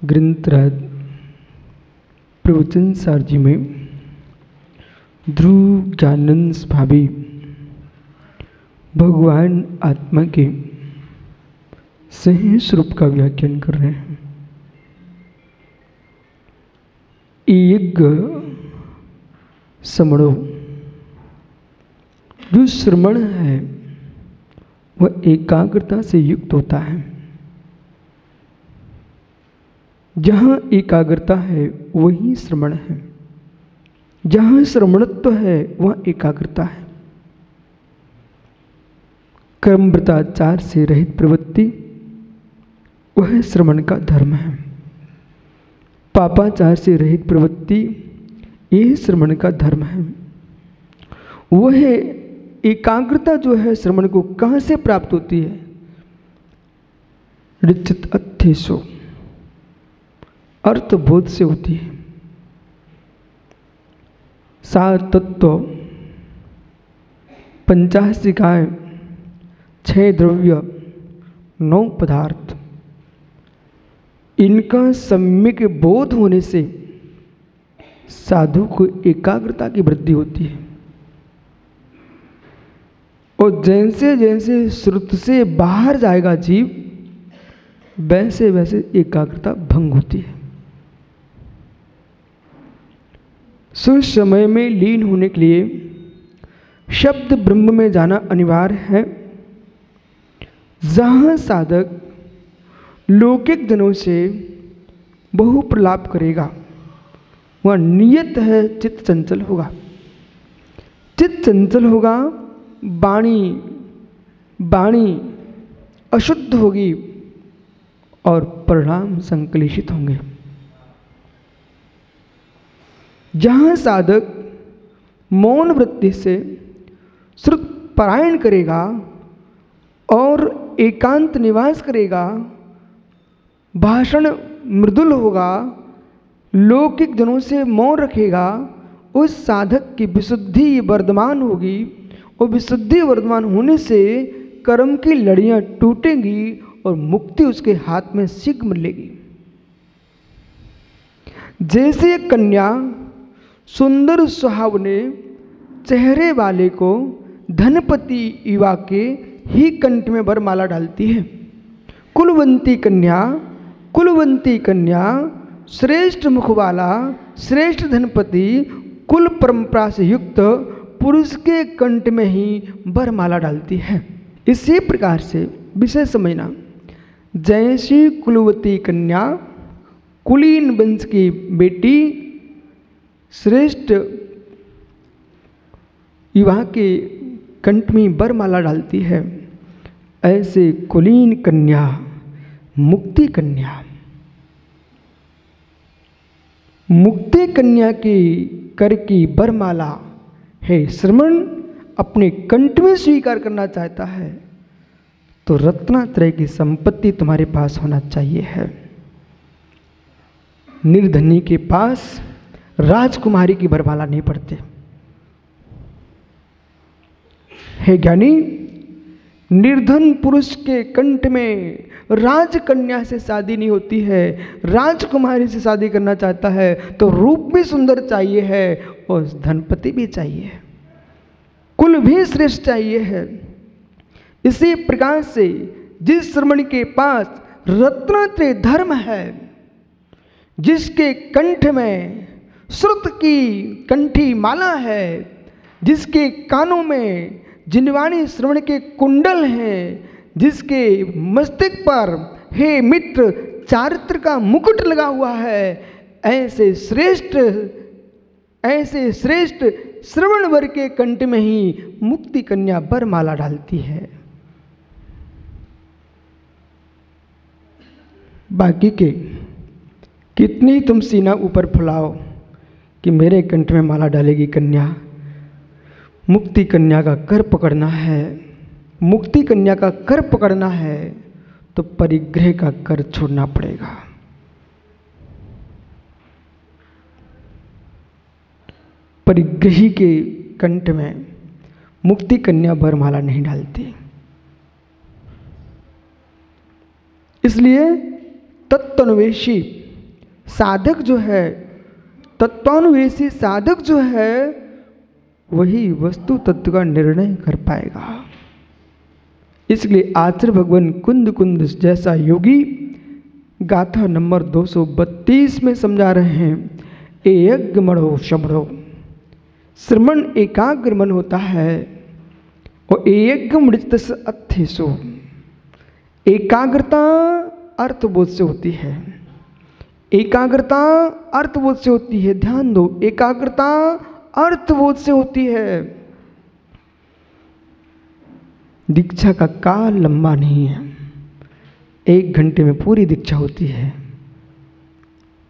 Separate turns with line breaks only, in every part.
ग्रंथराज प्रवचन सार जी में ध्रुव ज्ञानंद भाभी भगवान आत्मा के सही स्वरूप का व्याख्यान कर रहे हैं। एक श्रमणो, जो श्रमण है वह एकाग्रता से युक्त होता है। जहाँ एकाग्रता है वही श्रमण है, जहाँ श्रमणत्व है वह एकाग्रता है। कर्मव्रताचार से रहित प्रवृत्ति वह श्रमण का धर्म है। पापाचार से रहित प्रवृत्ति यह श्रमण का धर्म है। वह एकाग्रता जो है श्रमण को कहाँ से प्राप्त होती है? ऋचित अर्थेशो, अर्थबोध से होती है। सार तत्व, 85 गाय, 6 द्रव्य, 9 पदार्थ, इनका सम्यक बोध होने से साधु को एकाग्रता की वृद्धि होती है। और जैसे जैसे श्रुत से बाहर जाएगा जीव, वैसे वैसे एकाग्रता भंग होती है। सुसमय में लीन होने के लिए शब्द ब्रह्म में जाना अनिवार्य है। जहाँ साधक लौकिक जनों से बहु प्रलाप करेगा, वह नियत है चित्त चंचल होगा। चित्त चंचल होगा, वाणी अशुद्ध होगी और परिणाम संकलिशित होंगे। जहाँ साधक मौन वृत्ति से श्रुत पारायण करेगा और एकांत निवास करेगा, भाषण मृदुल होगा, लौकिक जनों से मौन रखेगा, उस साधक की विशुद्धि वर्धमान होगी। और विशुद्धि वर्धमान होने से कर्म की लड़ियाँ टूटेंगी और मुक्ति उसके हाथ में शीघ्र मिलेगी। जैसे एक कन्या सुंदर सुहावने चेहरे वाले को धनपति युवा के ही कंठ में वरमाला डालती है। कुलवंती कन्या श्रेष्ठ मुख वाला श्रेष्ठ धनपति कुल परंपरा से युक्त पुरुष के कंठ में ही वरमाला डालती है। इसी प्रकार से विषय समझना, जैसी कुलवती कन्या कुलीन वंश की बेटी श्रेष्ठ युवा के कंठ में वरमाला डालती है, ऐसे कुलीन कन्या मुक्ति कन्या की कर की वरमाला है। श्रमण अपने कंठ में स्वीकार करना चाहता है तो रत्नात्रय की संपत्ति तुम्हारे पास होना चाहिए है। निर्धनी के पास राजकुमारी की वरमाला नहीं पड़ती है। ज्ञानी निर्धन पुरुष के कंठ में राजकन्या से शादी नहीं होती है, राजकुमारी से शादी करना चाहता है तो रूप भी सुंदर चाहिए है और धनपति भी चाहिए है, कुल भी श्रेष्ठ चाहिए है। इसी प्रकार से जिस श्रमण के पास रत्नात्रय धर्म है, जिसके कंठ में श्रुत की कंठी माला है, जिसके कानों में जिनवाणी श्रवण के कुंडल हैं, जिसके मस्तिष्क पर हे मित्र चारित्र का मुकुट लगा हुआ है, ऐसे श्रेष्ठ श्रवण वर के कंठ में ही मुक्ति कन्या वरमाला डालती है। बाकी के कितनी तुम सीना ऊपर फुलाओ कि मेरे कंठ में माला डालेगी कन्या, मुक्ति कन्या का कर पकड़ना है, मुक्ति कन्या का कर पकड़ना है तो परिग्रह का कर छोड़ना पड़ेगा। परिग्रही के कंठ में मुक्ति कन्या वरमाला नहीं डालती। इसलिए तत्वन्वेषी साधक जो है, तत्वानुवेशी साधक जो है, वही वस्तु तत्व का निर्णय कर पाएगा। इसलिए आचार्य भगवान कुंद कुंद जैसा योगी गाथा नंबर 232 में समझा रहे हैं, एयज्ञ मणो शमणो, श्रमण एकाग्र मन होता है, और एयज्ञ मृतस अत्यसो, एकाग्रता अर्थबोध से होती है, एकाग्रता अर्थबोध से होती है। ध्यान दो, एकाग्रता अर्थबोध से होती है। दीक्षा का काल लंबा नहीं है, 1 घंटे में पूरी दीक्षा होती है।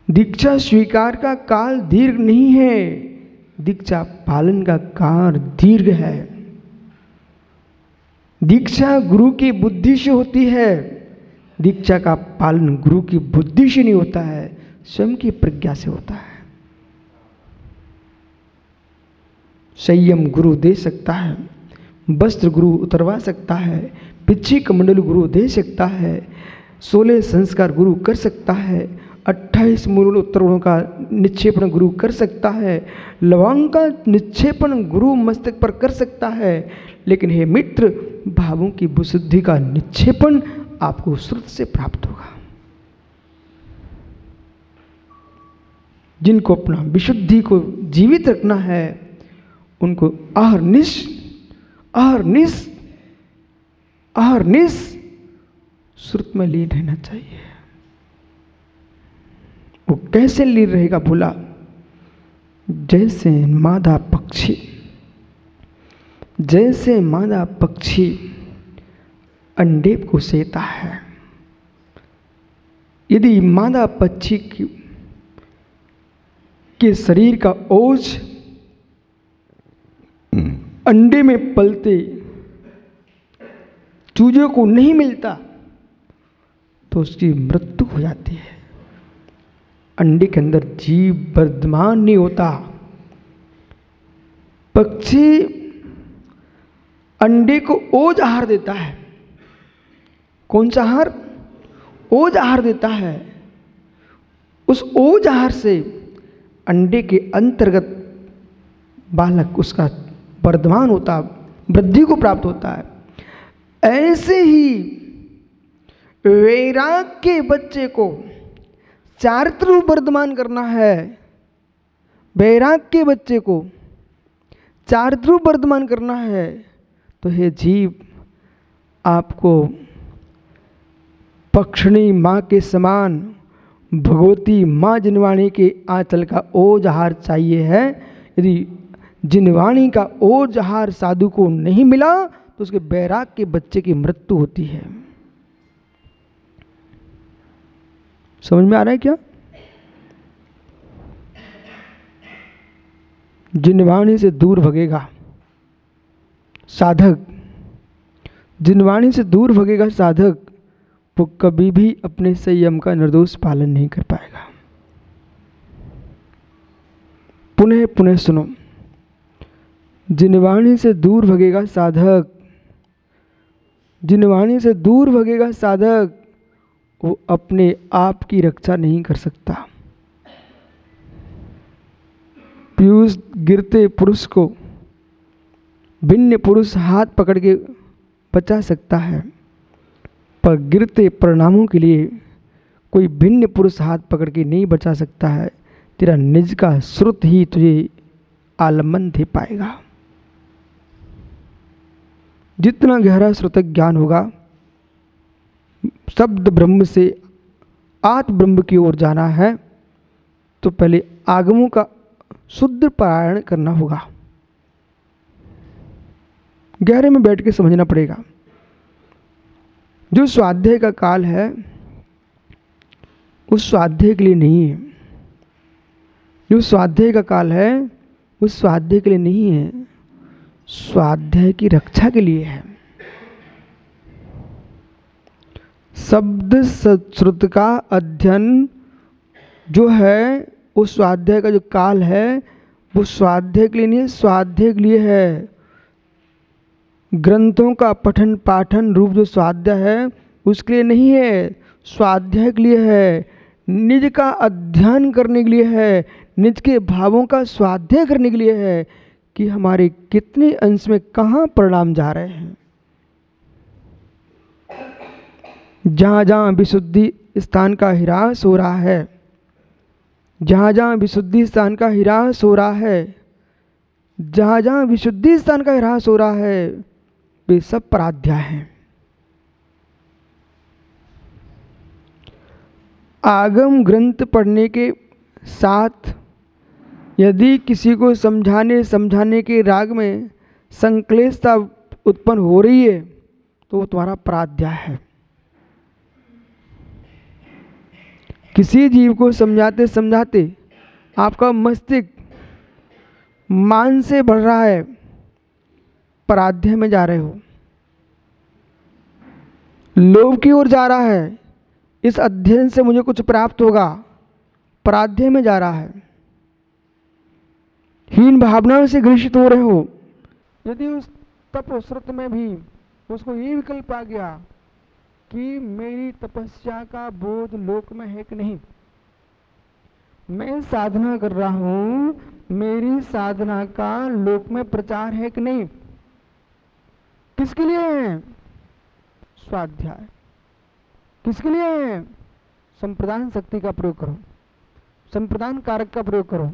दीक्षा स्वीकार का काल दीर्घ नहीं है, दीक्षा पालन का काल दीर्घ है। दीक्षा गुरु की बुद्धि से होती है, दीक्षा का पालन गुरु की बुद्धि से नहीं होता है, स्वयं की प्रज्ञा से होता है। संयम गुरु दे सकता है, वस्त्र गुरु उतरवा सकता है, पिछी कमंडल गुरु दे सकता है, 16 संस्कार गुरु कर सकता है, 28 मूल उत्तरों का निक्षेपण गुरु कर सकता है, लवंग का निक्षेपण गुरु मस्तक पर कर सकता है। लेकिन हे मित्र, भावों की विशुद्धि का निक्षेपण आपको श्रुति से प्राप्त होगा। जिनको अपना विशुद्धि को जीवित रखना है, उनको अहर्निश श्रुति में लीन रहना चाहिए। वो कैसे लीन रहेगा बोला, जैसे मादा पक्षी अंडे को सेता है। यदि मादा पक्षी के शरीर का ओज अंडे में पलते चूजे को नहीं मिलता तो उसकी मृत्यु हो जाती है। अंडे के अंदर जीव वर्धमान नहीं होता। पक्षी अंडे को ओज आहार देता है। कौन सा आहार? ओज आहार देता है। उस ओज आहार से अंडे के अंतर्गत बालक उसका वर्धमान होता, वृद्धि को प्राप्त होता है। ऐसे ही वैराग के बच्चे को चारित्र रूप वर्धमान करना है। वैराग के बच्चे को चारित्र रूप वर्धमान करना है तो हे जीव, आपको पक्षिणी माँ के समान भगवती माँ जिनवाणी के आंचल का ओज आहार चाहिए है। यदि जिनवाणी का ओज आहार साधु को नहीं मिला तो उसके बैराग के बच्चे की मृत्यु होती है। समझ में आ रहा है क्या? जिनवाणी से दूर भगेगा साधक, जिनवाणी से दूर भगेगा साधक, वो कभी भी अपने संयम का निर्दोष पालन नहीं कर पाएगा। पुनः पुनः सुनो, जिनवाणी से दूर भगेगा साधक, जिनवाणी से दूर भगेगा साधक, वो अपने आप की रक्षा नहीं कर सकता। पीयूष गिरते पुरुष को भिन्न पुरुष हाथ पकड़ के बचा सकता है, पर गिरते परिणामों के लिए कोई भिन्न पुरुष हाथ पकड़ के नहीं बचा सकता है। तेरा निज का श्रुत ही तुझे आलम्बन दे पाएगा। जितना गहरा श्रुत ज्ञान होगा, शब्द ब्रह्म से आत्म ब्रह्म की ओर जाना है तो पहले आगमों का शुद्ध पारायण करना होगा। गहरे में बैठ के समझना पड़ेगा। जो स्वाध्याय का काल है उस स्वाध्याय के लिए नहीं है। जो स्वाध्याय का काल है उस स्वाध्याय के लिए नहीं है, स्वाध्याय की रक्षा के लिए है। शब्द श्रुत का अध्ययन जो है, उस स्वाध्याय का जो काल है वो स्वाध्याय के लिए नहीं है, स्वाध्याय के लिए है। ग्रंथों का पठन पाठन रूप जो स्वाध्याय है उसके लिए नहीं है, स्वाध्याय के लिए है। निज का अध्ययन करने के लिए है, निज के भावों का स्वाध्याय करने के लिए है कि हमारे कितने अंश में कहाँ परिणाम जा रहे हैं। जहाँ जहाँ विशुद्धि स्थान का ह्रास हो रहा है, जहाँ जहाँ विशुद्धि स्थान का ह्रास हो रहा है, जहाँ जहाँ विशुद्धि स्थान का ह्रास हो रहा है, वे सब पराध्याय हैं। आगम ग्रंथ पढ़ने के साथ यदि किसी को समझाने के राग में संक्लेशता उत्पन्न हो रही है तो वो तुम्हारा पराध्याय है। किसी जीव को समझाते समझाते आपका मस्तिष्क मान से बढ़ रहा है, पराध्याय में जा रहे हो। लोभ की ओर जा रहा है, इस अध्ययन से मुझे कुछ प्राप्त होगा, पराध्याय में जा रहा है। हीन भावनाओं से ग्रसित हो रहे हो। यदि उस तपस्रुत में भी उसको ये विकल्प आ गया कि मेरी तपस्या का बोध लोक में है कि नहीं, मैं साधना कर रहा हूं, मेरी साधना का लोक में प्रचार है कि नहीं, किसके लिए है? स्वाध्याय। किसके लिए है? संप्रदान शक्ति का प्रयोग करो, संप्रदान कारक का प्रयोग करो।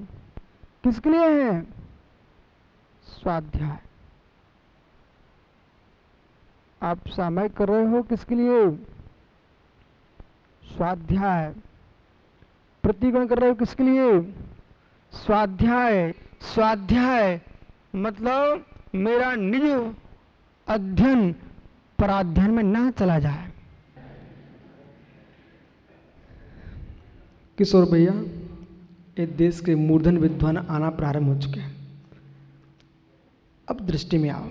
किसके लिए है? स्वाध्याय। आप सामयिक कर रहे हो किसके लिए? स्वाध्याय। प्रतिगण कर रहे हो किसके लिए? स्वाध्याय। स्वाध्याय मतलब मेरा निज अध्ययन पराध्ययन में ना चला जाए। किशोर भैया, ये देश के मूर्धन विद्वान आना प्रारंभ हो चुके हैं। अब दृष्टि में आओ।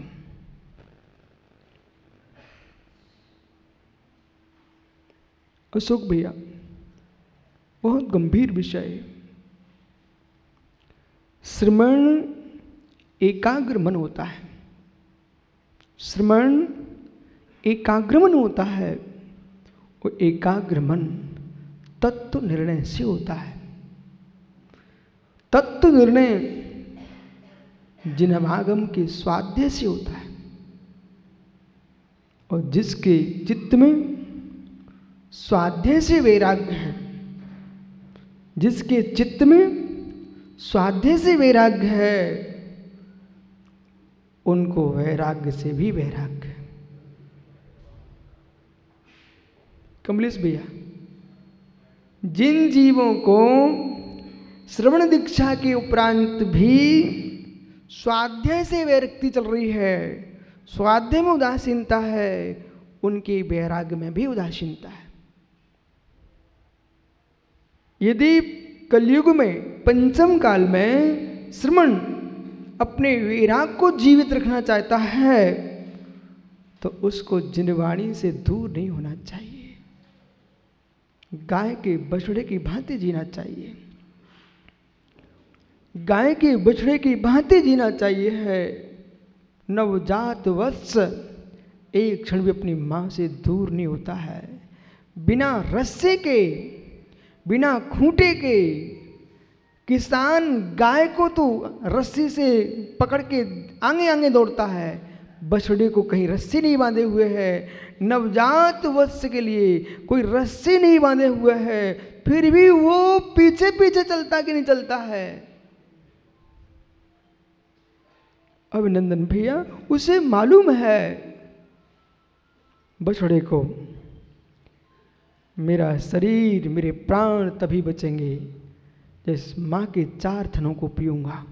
अशोक भैया, बहुत गंभीर विषय है। श्रवण एकाग्र मन होता है, श्रवण एकाग्र मन होता है, वो एकाग्र मन तत्व निर्णय से होता है। तत्व निर्णय जिनभागम के स्वाध्याय से होता है, और जिसके चित्त में स्वाध्याय से वैराग्य है, जिसके चित्त में स्वाध्याय से वैराग्य है, उनको वैराग्य से भी वैराग्य है। कमलेश भैया, जिन जीवों को श्रवण दीक्षा के उपरांत भी स्वाध्याय से वैरक्ति चल रही है, स्वाध्याय में उदासीनता है, उनके वैराग्य में भी उदासीनता है। यदि कलयुग में पंचम काल में श्रवण अपने वैराग को जीवित रखना चाहता है तो उसको जिनवाणी से दूर नहीं होना चाहिए, गाय के बछड़े की भांति जीना चाहिए, गाय के बछड़े की भांति जीना चाहिए है। नवजात वत्स एक क्षण भी अपनी मां से दूर नहीं होता है। बिना रस्से के, बिना खूंटे के किसान गाय को तो रस्सी से पकड़ के आगे आगे दौड़ता है, बछड़े को कहीं रस्सी नहीं बांधे हुए है। नवजात वत्स के लिए कोई रस्सी नहीं बांधे हुए है, फिर भी वो पीछे पीछे चलता कि नहीं चलता है। अभिनंदन भैया, उसे मालूम है बछड़े को, मेरा शरीर मेरे प्राण तभी बचेंगे जिस मां के 4 थनों को पीऊंगा।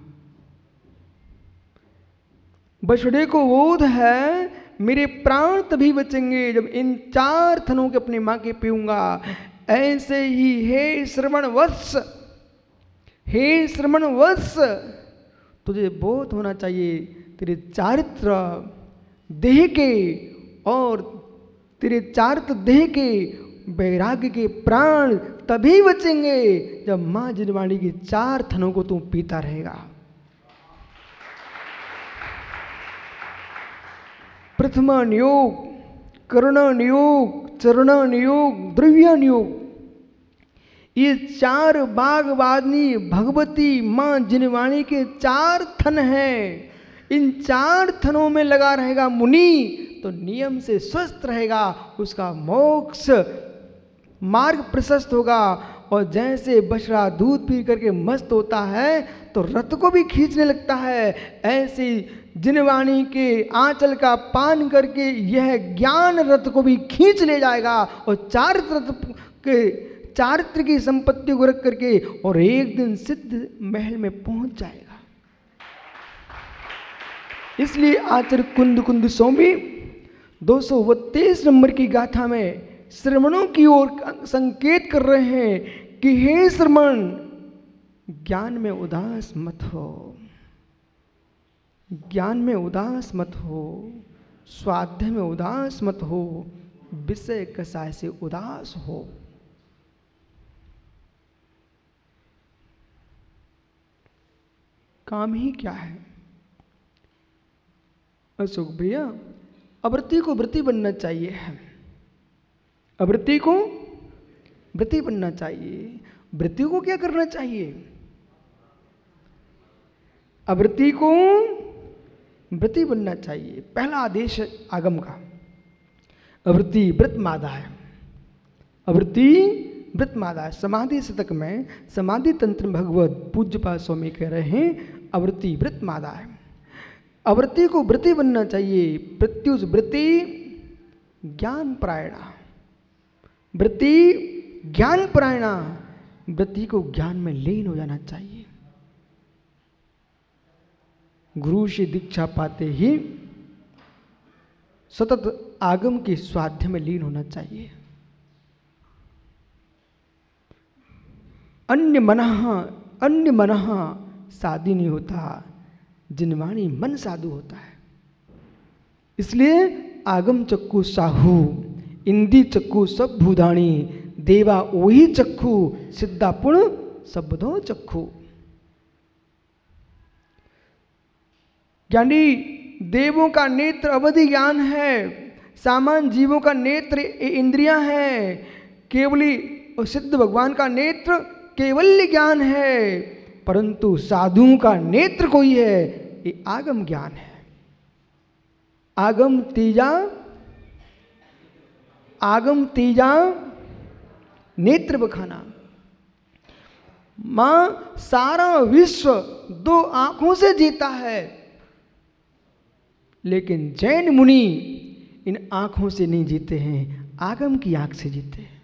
बछड़े को बोध है मेरे प्राण तभी बचेंगे जब इन 4 थनों के अपनी मां के पीऊंगा। ऐसे ही हे श्रवण वत्स, हे श्रवण वत्स, तुझे बोध होना चाहिए तेरे चारित्र देह के और तेरे चारित्र देह के वैराग्य के प्राण तभी बचेंगे जब मां जिनवाणी की 4 थनों को तू पीता रहेगा। प्रथमान योग, करुणान योग, चरणान योग, द्रव्यान योग, ये 4 बागवानी भगवती माँ जिनवाणी के 4 थन हैं। इन 4 थनों में लगा रहेगा मुनि तो नियम से स्वस्थ रहेगा, उसका मोक्ष मार्ग प्रशस्त होगा। और जैसे बछड़ा दूध पी करके मस्त होता है तो रथ को भी खींचने लगता है, ऐसे जिनवाणी के आंचल का पान करके यह ज्ञान रथ को भी खींच ले जाएगा और चारित्र की संपत्ति को रख करके और एक दिन सिद्ध महल में पहुंच जाएगा। इसलिए आचार्य कुंद कुंद स्वामी 232 नंबर की गाथा में श्रमणों की ओर संकेत कर रहे हैं कि हे श्रमण, ज्ञान में उदास मत हो, ज्ञान में उदास मत हो, स्वाध्याय में उदास मत हो, विषय कसाय से उदास हो। काम ही क्या है अशोक भैया? अवृत्ति को वृत्ति बनना चाहिए, अवृत्ति को वृत्ति बनना चाहिए। वृत्ति को क्या करना चाहिए? अवृत्ति को वृत्ति बनना चाहिए। पहला आदेश आगम का, अवृत्ति वृत्त मादा है, अवृत्ति वृत्त मादा है। समाधि शतक में समाधि तंत्र भगवत पूज्यपाद स्वामी कह रहे हैं अवृत्ति वृत्त मादा है। अवृत्ति को वृत्ति बनना चाहिए। प्रत्युष वृत्ति ज्ञान परायणा, वृत्ति ज्ञान परायणा, वृत्ति को ज्ञान में लीन हो जाना चाहिए। गुरु से दीक्षा पाते ही सतत आगम के स्वाध्याय में लीन होना चाहिए। अन्य मनः साधु नहीं होता, जिनवाणी मन साधु होता है। इसलिए आगम चक्कु साहू, इंदी चक्कु सब भूदाणी, देवा ओही चक्खु, सिद्धा पुण सबदो चक्खु। यानी देवों का नेत्र अवधि ज्ञान है, सामान्य जीवों का नेत्र इंद्रियां हैं, केवली और सिद्ध भगवान का नेत्र केवल्य ज्ञान है। परंतु साधुओं का नेत्र कोई है, ये आगम ज्ञान है। आगम तीजा नेत्र बखाना। मां सारा विश्व 2 आंखों से जीता है, लेकिन जैन मुनि इन आंखों से नहीं जीते हैं, आगम की आंख से जीते हैं।